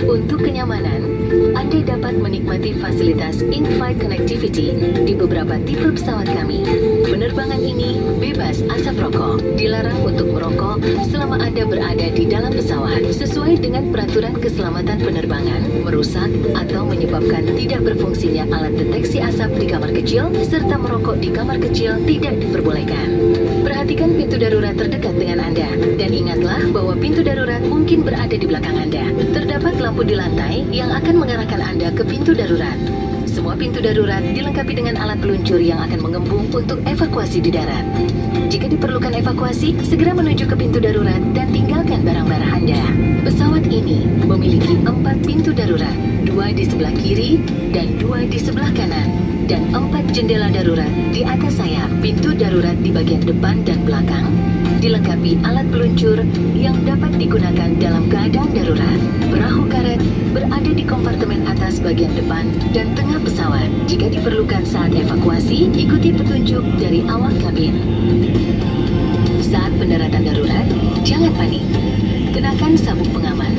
Untuk kenyamanan, Anda dapat menikmati fasilitas in-flight connectivity di beberapa tipe pesawat kami. Penerbangan ini bebas asap rokok. Dilarang untuk merokok selama Anda berada di dalam pesawat. Sesuai dengan peraturan keselamatan penerbangan, merusak atau menyebabkan tidak berfungsinya alat deteksi asap di kamar kecil, serta merokok di kamar kecil tidak diperbolehkan. Perhatikan pintu darurat terdekat dengan Anda, dan ingatlah bahwa pintu darurat mungkin berada di belakang Anda. Terdapat lampu di lantai yang akan mengarahkan Anda ke pintu darurat. Semua pintu darurat dilengkapi dengan alat peluncur yang akan mengembung untuk evakuasi di darat. Jika diperlukan evakuasi, segera menuju ke pintu darurat dan tinggalkan barang-barang Anda. Pesawat ini memiliki 4 pintu darurat, 2 di sebelah kiri dan 2 di sebelah kanan, dan 4 jendela darurat di atas sayap. Pintu darurat di bagian depan dan belakang dilengkapi alat peluncur yang dapat digunakan dalam keadaan darurat. Perahu karet berada di kompartemen atas bagian depan dan tengah pesawat. Jika diperlukan saat evakuasi, ikuti petunjuk dari awak kabin. Saat pendaratan darurat, jangan panik. Kenakan sabuk pengaman